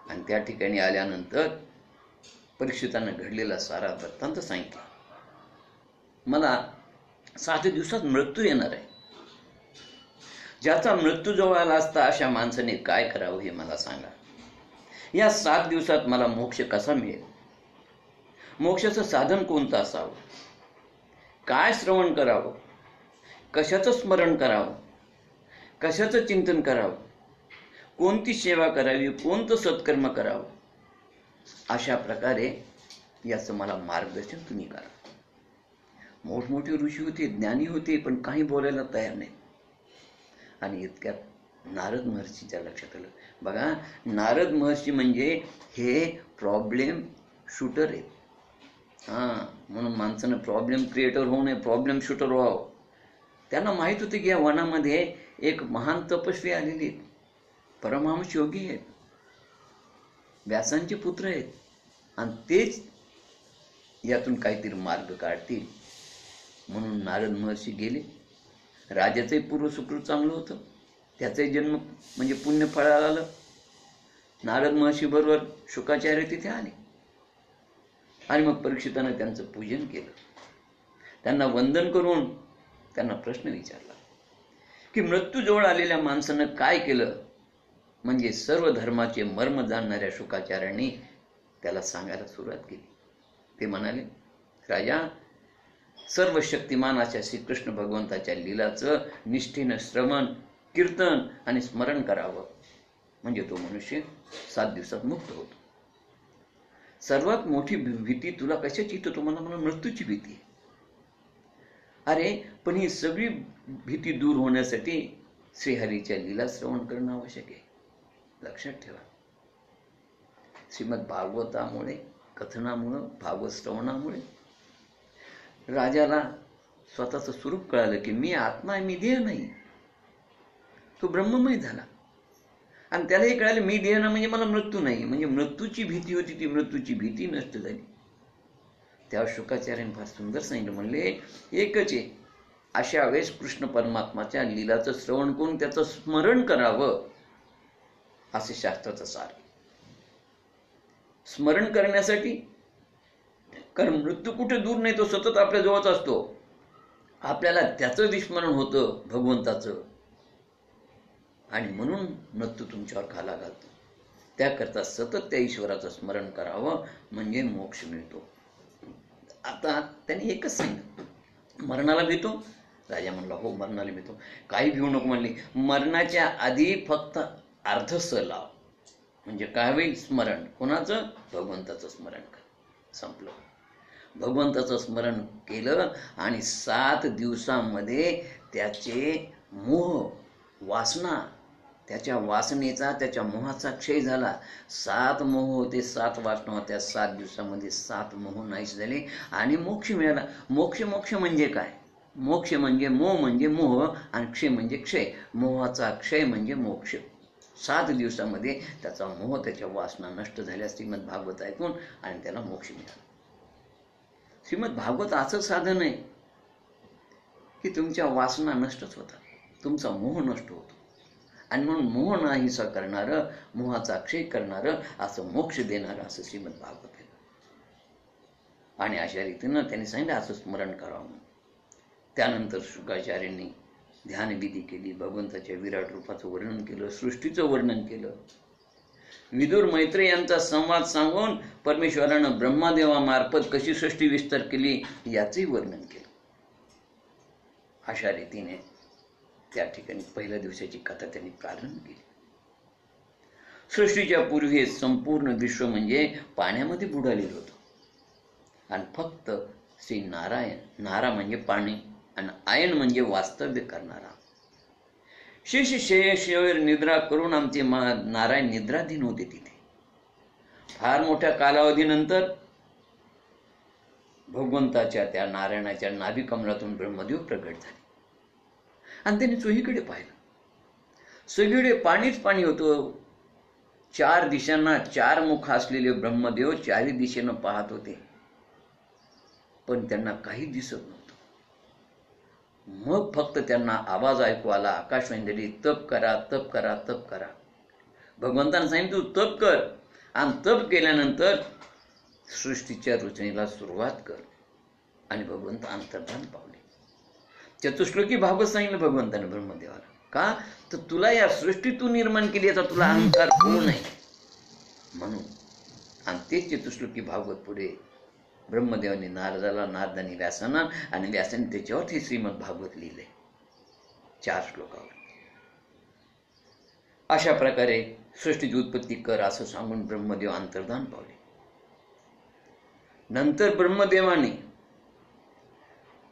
आणि त्या ठिकाणी आल्यानंतर परीक्षितांना घडलेला सारा वृत्तांत सांगितला. मला 7 दिवसात मृत्यू येणार आहे. ज्याचा मृत्यू जवळ आला असता अशा माणसाने काय करावं हे मला सांगा. या 7 दिवसात मला मोक्ष कसा मिळेल, मोक्षाचं साधन कोणतं असावं, काय श्रवण करावं, कशाचं स्मरण करावं, कशाचं चिंतन करावं, कोणती सेवा करावी, कोणतं सत्कर्म करावं, अशा प्रकारे याचं मला मार्गदर्शन तुम्ही करा. मोठमोठे ऋषी होते, ज्ञानी होते, पण काही बोलायला तयार नाही. आणि इतक्यात नारद महर्षीच्या लक्षात आलं. बघा, नारद महर्षी म्हणजे हे प्रॉब्लेम शूटर आहेत. म्हणून माणसानं प्रॉब्लेम क्रिएटर होऊ नये, प्रॉब्लेम शूटर व्हावं. त्यांना माहित होते की या वनामध्ये एक महान तपस्वी आलेले आहेत, परमहंस योगी आहेत, व्यासांचे पुत्र आहेत, आणि तेच यातून काहीतरी मार्ग काढतील. म्हणून नारद महर्षी गेले. राजाचंही पूर्व सुकृत चांगलं होतं, त्याचाही जन्म म्हणजे पुण्य फळाला आलं. नारद महर्षी बरोबर शुकाचार्य तिथे आले आणि मग परीक्षितानं त्यांचं पूजन केलं. त्यांना वंदन करून त्यांना प्रश्न विचारला की मृत्यू जवळ आलेल्या माणसानं काय केलं. म्हणजे सर्व धर्माचे मर्म जाणणाऱ्या शुकाचार्यांनी त्याला सांगायला सुरुवात केली. ते म्हणाले, राजा, सर्व शक्तिमान अशा श्रीकृष्ण भगवंताच्या लीलाचं निष्ठेनं श्रवण, कीर्तन आणि स्मरण करावं, म्हणजे तो मनुष्य 7 दिवसात मुक्त होतो. सर्वात मोठी भीती तुला कशाची, तर तुम्हाला मला मृत्यूची भीती आहे. अरे पण ही सगळी भीती दूर होण्यासाठी श्रीहरीच्या लीला श्रवण करणं आवश्यक आहे. लक्षात ठेवा, श्रीमद भागवतामुळे, कथनामुळं, भागवत श्रवणामुळे राजाला स्वतःचं स्वरूप कळालं की मी आत्मा आहे, मी देह नाही. तो ब्रह्ममय झाला. आणि त्यालाही कळालं मी देह ना, म्हणजे मला मृत्यू नाही. म्हणजे मृत्यूची भीती होती, ती मृत्यूची भीती नष्ट झाली. तेव्हा शुकाचार्याने फार सुंदर सांगितलं. म्हणले, एकच आहे, अशा वेळेस कृष्ण परमात्माच्या लीलाचं श्रवण करून त्याचं स्मरण करावं, असे शास्त्राचं सार. स्मरण करण्यासाठी. कारण मृत्यू कुठे दूर नाही, तो सतत आपल्या जवळच असतो. आपल्याला त्याचं विस्मरण होतं, भगवंताचं, आणि म्हणून मृत्यू तुमच्यावर खाला घालतो. त्याकरता सतत त्या ईश्वराचं स्मरण करावं, म्हणजे मोक्ष मिळतो. आता त्यांनी एकच सांगितलं, मरणाला भीतो? राजा म्हणला, हो मरणाला भीतो. काही भिवू नको म्हणले. मरणाच्या आधी फक्त अर्धस लाव, म्हणजे काय होईल? स्मरण. कोणाचं? भगवंताचं स्मरण कर. संपलं. भगवंताचं स्मरण केलं आणि 7 दिवसामध्ये त्याचे मोह, वासना, त्याच्या वासनेचा, त्याच्या मोहाचा क्षय झाला. 7 मोह होते, 7 वासना होत्या. 7 दिवसामध्ये 7 मोह नाहीस झाले आणि मोक्ष मिळाला. मोक्ष म्हणजे काय? मोक्ष म्हणजे मोह आणि क्षय म्हणजे क्षय. मोहाचा क्षय म्हणजे मोक्ष. 7 दिवसामध्ये त्याचा मोह, त्याच्या वासना नष्ट झाल्या श्रीमद भागवत ऐकून, आणि त्याला मोक्ष मिळाला. श्रीमद भागवत असं साधन आहे की तुमच्या वासना नष्टच होतात, तुमचा मोह नष्ट होतो. आणि म्हणून मोह नाहीसा करणारं, मोहाचा क्षय करणारं, असं मोक्ष देणारं असं श्रीमद भागवत आहे. आणि अशा रीतीनं त्यांनी सांगितलं असं स्मरण करावं. त्यानंतर शुकाचार्यांनी ध्यानविधी केली, भगवंताच्या विराट रूपाचं वर्णन केलं, सृष्टीचं वर्णन केलं. विदुर मैत्रेय यांचा संवाद सांगून परमेश्वरानं ब्रह्मदेवामार्फत कशी सृष्टी विस्तार केली याचंही वर्णन केलं. अशा रीतीने त्या ठिकाणी पहिल्या दिवसाची कथा त्यांनी प्रारंभ केली. सृष्टीच्या पूर्वी संपूर्ण विश्व म्हणजे पाण्यामध्ये बुडालेलं होतं आणि फक्त श्री नारायण, नारा म्हणजे पाणी आणि आयन म्हणजे वास्तव्य करणारा, शेष शय्येवर निद्रा करून आमचे नारायण निद्राधीन होते. तिथे फार मोठ्या कालावधीनंतर भगवंताच्या त्या नारायणाच्या नाभी कमलातून ब्रह्मदेव प्रगट झाले आणि त्यांनी चोहीकडे पाहिलं. सगळीकडे पाणीच पाणी होतं. 4 दिशांना 4 मुख असलेले ब्रह्मदेव 4 दिशेनं पाहत होते, पण त्यांना काही दिसत नव्हतं. मग फक्त त्यांना आवाज ऐकू आला, आकाशवाणी, तप करा, तप करा, तप करा. भगवंतानं सांगितलं तू तप कर, आणि तप केल्यानंतर सृष्टीच्या रचनेला सुरुवात कर. आणि भगवंत अंतर्धान पावले. चतुश्लोकी भागवत सांगितलं भगवंतानं ब्रह्मदेवाला. का? तर तुला या सृष्टीतून निर्माण केली, याचा तुला अहंकार होऊ नये म्हणून. आणि तेच चतुश्लोकी भागवत पुढे ब्रह्मदेवाने नारदाला, नारदाने व्यासांना, आणि व्यासाने त्याच्यावर हे श्रीमद भागवत लिहिले 4 श्लोकावर. अशा प्रकारे सृष्टीची उत्पत्ती कर असं सांगून ब्रह्मदेव अंतर्धान पावले. नंतर ब्रह्मदेवाने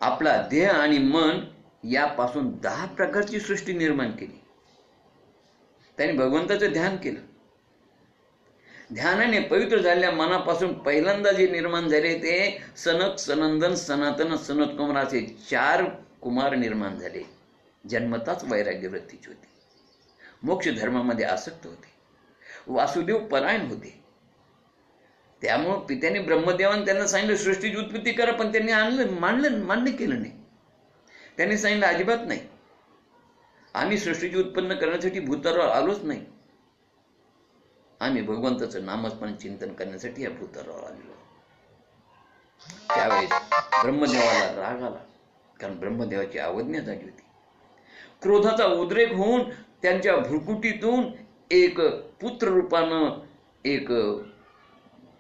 आपला देह आणि मन यापासून 10 प्रकारची सृष्टी निर्माण केली. त्याने भगवंताचं ध्यान केलं. ध्यानाने पवित्र झालेल्या मनापासून पहिल्यांदा जे निर्माण झाले ते सनक, सनंदन, सनातन, सनत कुमार असे 4 कुमार निर्माण झाले. जन्मताच वैराग्य वृत्तीची होती, मोक्ष धर्मामध्ये आसक्त होते, वासुदेव परायण होते. त्यामुळं पित्याने ब्रह्मदेवाने त्यांना सांगितलं सृष्टीची उत्पत्ती करा, पण त्यांनी मान्य केलं नाही. त्यांनी सांगितलं अजिबात नाही, आम्ही सृष्टीची उत्पन्न करण्यासाठी भूतलावर आलोच नाही, आम्ही भगवंताचं नामस्मरण चिंतन करण्यासाठी या भूतलावर आलेलो. त्यावेळेस ब्रह्मदेवाला राग आला, कारण ब्रह्मदेवाची अवज्ञा झाली होती. क्रोधाचा उद्रेक होऊन त्यांच्या भ्रुकुटीतून एक पुत्र रूपानं एक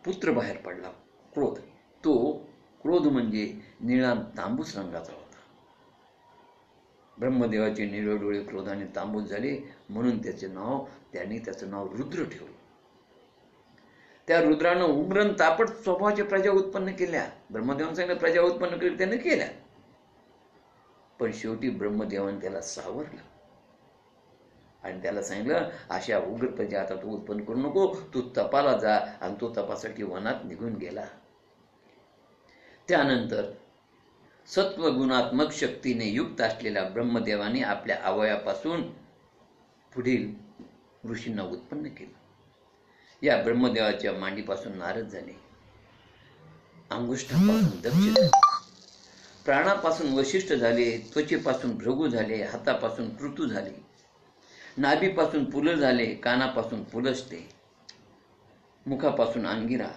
पुत्र बाहेर पडला, क्रोध. तो क्रोध म्हणजे निळा तांबूस रंगाचा होता. ब्रह्मदेवाचे निळे डोळे क्रोधाने तांबूस झाले, म्हणून त्यांनी त्याचं नाव रुद्र ठेवलं. त्या रुद्रानं उग्र तापट स्वभावाच्या प्रजा उत्पन्न केल्या. ब्रह्मदेवाने सांगितलं प्रजा उत्पन्न केली, त्याने केल्या. पण शेवटी ब्रह्मदेवाने त्याला सावरलं आणि त्याला सांगितलं अशा उग्र प्रजा आता तू उत्पन्न करू नको, तू तपाला जा. आणि तो तपासाठी वनात निघून गेला. त्यानंतर सत्वगुणात्मक शक्तीने युक्त असलेल्या ब्रह्मदेवाने आपल्या अवयापासून पुढील ऋषींना उत्पन्न केलं. या ब्रह्मदेवाच्या मांडीपासून नारद झाले, अंगुष्ठापासून दक्ष झाले, प्राणापासून वशिष्ठ झाले, त्वचेपासून भृगू झाले, हातापासून पृथु झाले, नाभीपासून पुल झाले, कानापासून पुलस्ते, मुखापासून अंगिरा,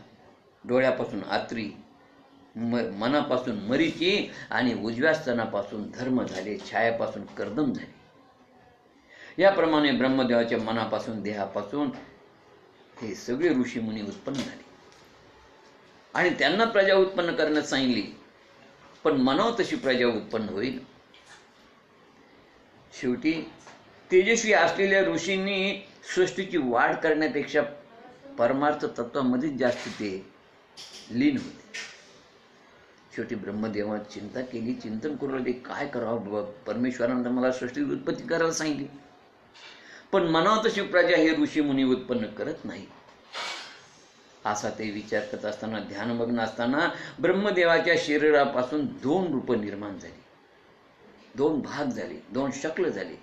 डोळ्यापासून आत्री, मनापासून मरीची आणि उजव्या स्तनापासून धर्म झाले, छायापासून कर्दम झाले. याप्रमाणे ब्रह्मदेवाच्या मनापासून, देहापासून हे सगळे ऋषीमुनी उत्पन्न झाले आणि त्यांना प्रजा उत्पन्न करण्यास सांगितली. पण मनावर तशी प्रजा उत्पन्न होईल. शेवटी तेजस्वी असलेल्या ऋषींनी सृष्टीची वाढ करण्यापेक्षा परमार्थ तत्वामध्येच जास्त ते लीन होते. शेवटी ब्रह्मदेवाने चिंता केली, चिंतन करू लागले, काय करावं, परमेश्वरानं मला सृष्टीची उत्पत्ती करायला सांगितली, पण मनावर तशी प्रजा हे ऋषी मुनी उत्पन्न करत नाही. असा ते विचार करत असताना, ध्यानमग्न असताना ब्रह्मदेवाच्या शरीरापासून 2 रूप निर्माण झाली, 2 भाग झाले, 2 शक्ल झाले,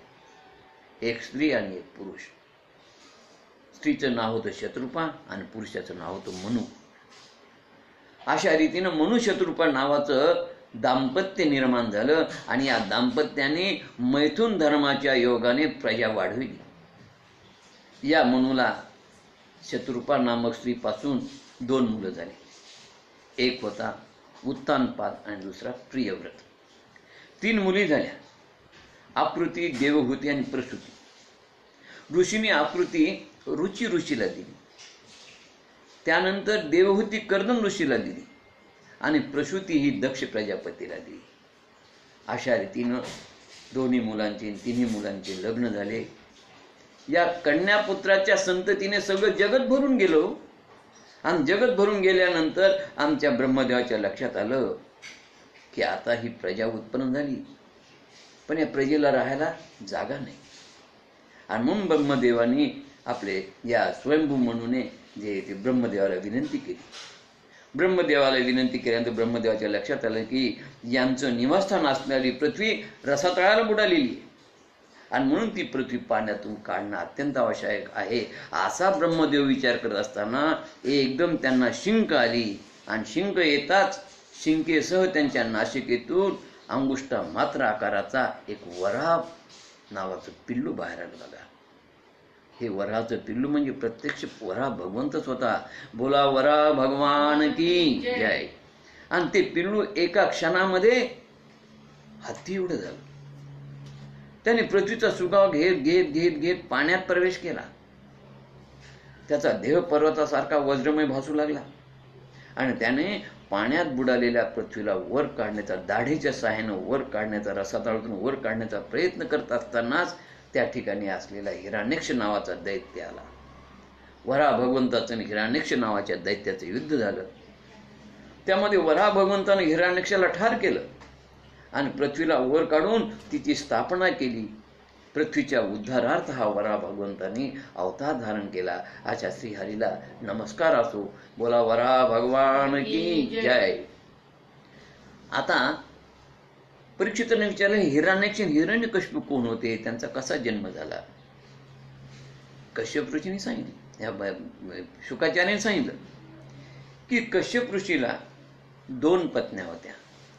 एक स्त्री आणि एक पुरुष. स्त्रीचं नाव होतं शत्रुपा आणि पुरुषाचं नाव होतं मनु. अशा रीतीनं मनु शत्रुपा नावाचं दाम्पत्य निर्माण झालं आणि या दाम्पत्याने मैथुन धर्माच्या योगाने प्रजा वाढविली. या मनुला शत्रुपा नामक स्त्रीपासून 2 मुलं झाली. एक होता उत्तानपाद आणि दुसरा प्रियव्रत. 3 मुली झाल्या, आकृती, देवहूती आणि प्रसूती. ऋषीने आकृती रुची ऋषीला दिली, त्यानंतर देवहूती कर्दम ऋषीला दिली आणि प्रसूती ही दक्ष प्रजापतीला दिली. अशा रीतीनं दोन्ही मुलांचे, तिन्ही मुलांचे लग्न झाले. या कन्यापुत्राच्या संततीने सगळं जगत भरून गेलो आणि जगत भरून गेल्यानंतर आमच्या ब्रह्मदेवाच्या लक्षात आलं की आता ही प्रजा उत्पन्न झाली, पण या प्रजेला राहायला जागा नाही. आणि म्हणून ब्रह्मदेवानी आपले या स्वयंभू म्हणूने जे ते ब्रह्मदेवाला विनंती केली. ब्रह्मदेवाला विनंती केल्यानंतर ब्रह्मदेवाच्या लक्षात आलं की यांचं निवासस्थान असणारी पृथ्वी रसातळाला बुडालेली आहे आणि म्हणून ती पृथ्वी पाण्यातून काढणं अत्यंत आवश्यक आहे. असा ब्रह्मदेव विचार करत असताना एकदम त्यांना शिंक आली आणि शिंक येताच शिंकेसह त्यांच्या नासिकेतून अंगुष्ठा मात्र आकाराचा एक वराह नावाचं पिल्लू बाहेर आलं. बघा, हे वराहाचं पिल्लू म्हणजे प्रत्यक्ष वराह भगवंतच होता. बोला वराह भगवान की जय. आणि ते पिल्लू एका क्षणामध्ये हाती एवढं झालं. त्याने पृथ्वीचा सुगाव घेत घेत घेत घेत पाण्यात प्रवेश केला. त्याचा देह पर्वतासारखा वज्रमय भासू लागला आणि त्याने पाण्यात बुडालेल्या पृथ्वीला वर काढण्याचा, दाढीच्या सहाय्यानं वर काढण्याचा, रसातळातून वर काढण्याचा प्रयत्न करत असतानाच त्या ठिकाणी असलेला हिरण्यक्ष नावाचा दैत्य आला. वराह भगवंताचं आणि हिरण्यक्ष नावाच्या दैत्याचं युद्ध झालं. त्यामध्ये वराह भगवंतानं हिरण्यक्षाला ठार केलं आणि पृथ्वीला वर काढून तिची स्थापना केली. पृथ्वीच्या उद्धारार्थ हा वराह भगवंतांनी अवतार धारण केला. अशा श्रीहरीला नमस्कार असो. बोला वराह भगवान की जय. आता परीक्षिताने विचारलं, हिरण्यक्ष हिरण्यकश्यप कोण होते, त्यांचा कसा जन्म झाला? कश्यप ऋषीने सांगितलं, या शुकाचार्याने सांगितलं की कश्यप ऋषीला 2 पत्न्या होत्या,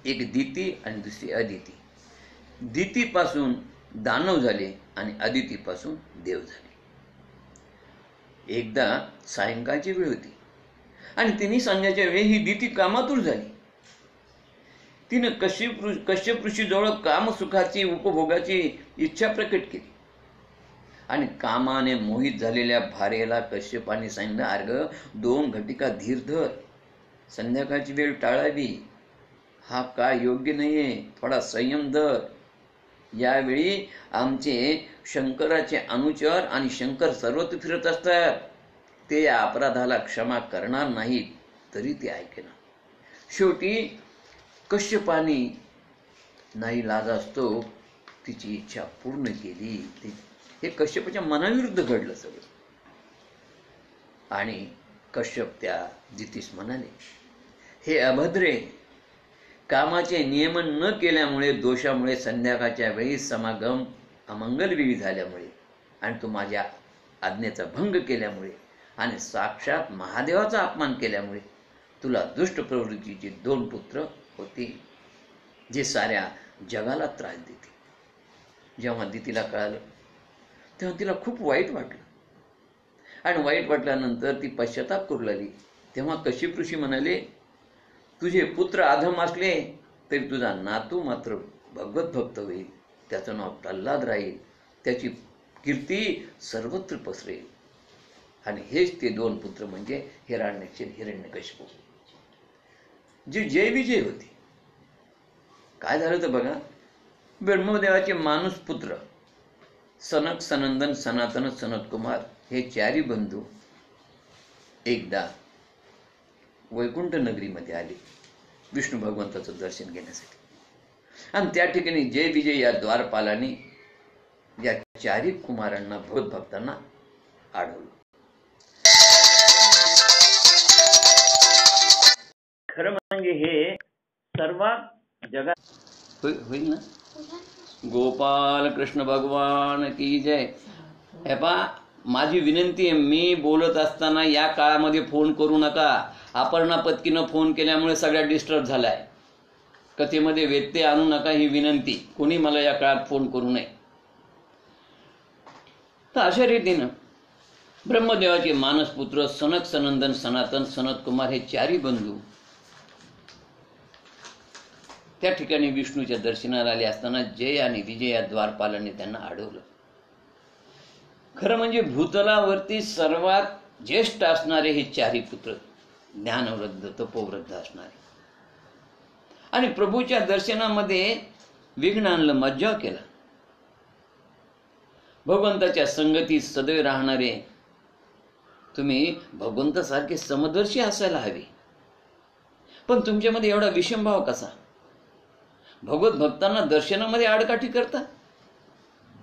एक दिती आणि दुसरी अदिती. दितीपासून दानव झाले आणि अदितीपासून देव झाले. एकदा सायंकाळची वेळ होती आणि तिन्ही संध्याच्या वेळी ही दिती कामातूर झाली. तिनं कश्यप ऋषीजवळ कामसुखाची, उपभोगाची इच्छा प्रकट केली आणि कामाने मोहित झालेल्या भार्येला कश्यपाने सांगितलं, अर्ग 2 घटिका धीर धर, संध्याकाळची वेळ टाळावी, हा काय योग्य नाहीये, थोडा संयम धर. यावेळी आमचे शंकराचे अनुचर आणि शंकर सर्वत्र फिरत असतात, ते या अपराधाला क्षमा करणार नाहीत, तरी ते ऐकेना. शेवटी कश्यपाने नाही लाज असतो तिची इच्छा पूर्ण केली. हे कश्यपाच्या मनाविरुद्ध घडलं सगळं. आणि कश्यप त्या दितीस म्हणाले, हे अभद्रे, कामाचे नियमन न केल्यामुळे, दोषामुळे, संध्याकाळच्या वेळी समागम अमंगलविधी झाल्यामुळे आणि तू माझ्या आज्ञेचा भंग केल्यामुळे आणि साक्षात महादेवाचा अपमान केल्यामुळे तुला दुष्ट प्रवृत्तीचे 2 पुत्र होते, जे साऱ्या जगाला त्रास देते. जेव्हा दितीला कळालं तेव्हा तिला खूप वाईट वाटलं आणि वाईट वाटल्यानंतर ती पश्चाताप करू लागली. तेव्हा कश्यप ऋषी म्हणाले, तुझे पुत्र अधम असले तरी तुझा नातू मात्र भगवत भक्त होईल, त्याचं नाव प्रल्हाद राहील, त्याची कीर्ती सर्वत्र पसरेल. आणि हेच ते दोन पुत्र म्हणजे हिरण्याक्ष आणि हिरण्यकशिपू, जी जय विजय होती. काय झालं तर बघा, ब्रह्मदेवाचे माणूस पुत्र सनक, सनंदन, सनातन, सनत कुमार हे चारी बंधू एकदा वैकुंठ नगरीमध्ये आले विष्णू भगवंताचं दर्शन घेण्यासाठी. आणि त्या ठिकाणी जय विजय या द्वारपालाने या चारी कुमारांना, भगवत भक्तांना आढळलं. खरं म्हणजे हे सर्वात जगात होईल ना. गोपाल कृष्ण भगवान की जय. हे पहा, माझी विनंती आहे, मी बोलत असताना या काळामध्ये फोन करू नका. अपर्णा पत्कीनं फोन केल्यामुळे सगळ्या डिस्टर्ब झालाय. कथेमध्ये व्यत्यय आणू नका ही विनंती. कोणी मला या काळात फोन करू नये. तर अशा रीतीनं ब्रह्मदेवाचे मानसपुत्र सनक, सनंदन, सनातन, सनत कुमार हे चारी बंधू त्या ठिकाणी विष्णूच्या दर्शनाला आले असताना जय आणि विजय या द्वारपालाने त्यांना अडवलं. खरं म्हणजे भूतलावरती सर्वात ज्येष्ठ असणारे हे चारी पुत्र, ज्ञानवृद्ध, तपोवृद्ध असणारे, आणि प्रभूच्या दर्शनामध्ये विघ्न आणलं, मज्जाव केला. भगवंताच्या संगतीत सदैव राहणारे तुम्ही भगवंतासारखे समदर्शी असायला हवे. पण तुमच्यामध्ये एवढा विषमभाव कसा? भगवत भक्तांना दर्शनामध्ये आडकाठी करता.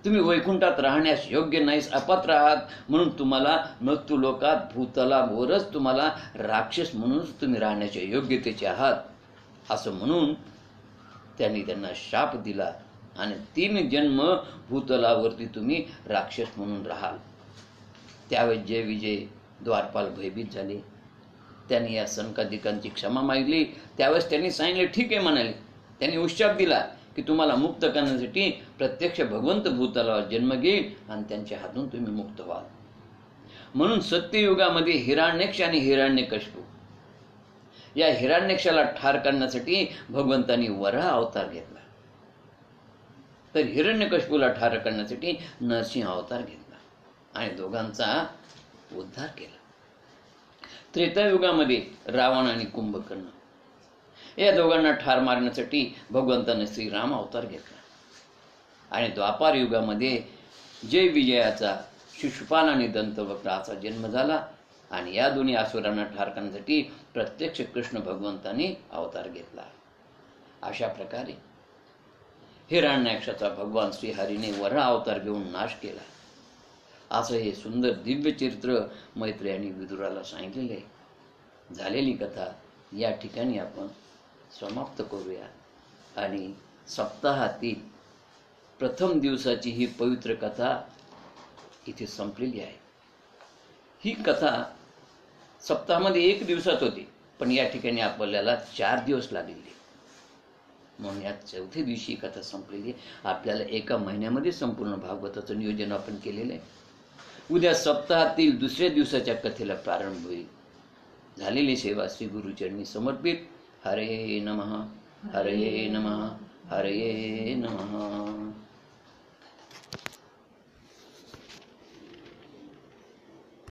तुम्ही वैकुंठात राहण्यास योग्य नाहीस, अपात्र आहात, म्हणून तुम्हाला मृत्यू लोकात भूतलावरच तुम्हाला राक्षस म्हणूनच तुम्ही राहण्याच्या योग्यतेचे आहात, असं म्हणून त्यांना शाप दिला आणि 3 जन्म भूतलावरती तुम्ही राक्षस म्हणून राहाल. त्यावेळेस जय विजय द्वारपाल भयभीत झाले. त्यांनी या सनकादिकांची क्षमा मागली. त्यावेळेस त्यांनी सांगितले, ठीक आहे म्हणाले. त्यांनी उश्चाप दिला की तुम्हाला मुक्त करण्यासाठी प्रत्यक्ष भगवंत भूतलावर जन्म घेईल आणि त्यांच्या हातून तुम्ही मुक्त व्हाल. म्हणून सत्ययुगामध्ये हिरण्याक्ष आणि हिरण्यकशिपू या हिरण्याक्षाला ठार करण्यासाठी भगवंतांनी वराह अवतार घेतला, तर हिरण्यकशिपूला ठार करण्यासाठी नरसिंह अवतार घेतला आणि दोघांचा उद्धार केला. त्रेतायुगामध्ये रावण आणि कुंभकर्ण या दोघांना ठार मारण्यासाठी भगवंताने श्रीराम अवतार घेतला. आणि द्वापार युगामध्ये जय विजयाचा शिशुपाल आणि दंतवक्राचा जन्म झाला आणि या दोन्ही असुरांना ठार करण्यासाठी प्रत्यक्ष कृष्ण भगवंताने अवतार घेतला. अशा प्रकारे हिरण्याक्षाचा भगवान श्रीहरीने वराह अवतार घेऊन नाश केला. असं हे सुंदर दिव्य चरित्र मैत्री आणि विदुराला सांगितलेले आहे. झालेली कथा या ठिकाणी आपण समाप्त करूया. आणि सप्ताहातील प्रथम दिवसाची ही पवित्र कथा इथे संपलेली आहे. ही कथा सप्ताहामध्ये 1 दिवसात होती, पण या ठिकाणी आपल्याला 4 दिवस लागलेले, म्हणून या 4थ्या दिवशी ही कथा संपलेली आहे. आपल्याला 1 महिन्यामध्ये संपूर्ण भागवताचं नियोजन आपण केलेलं आहे. उद्या सप्ताहातील 2ऱ्या दिवसाच्या कथेला प्रारंभ होईल. झालेली सेवा श्री गुरुचरणी समर्पित. हरे नमः, हरे नमः, हरे नमः.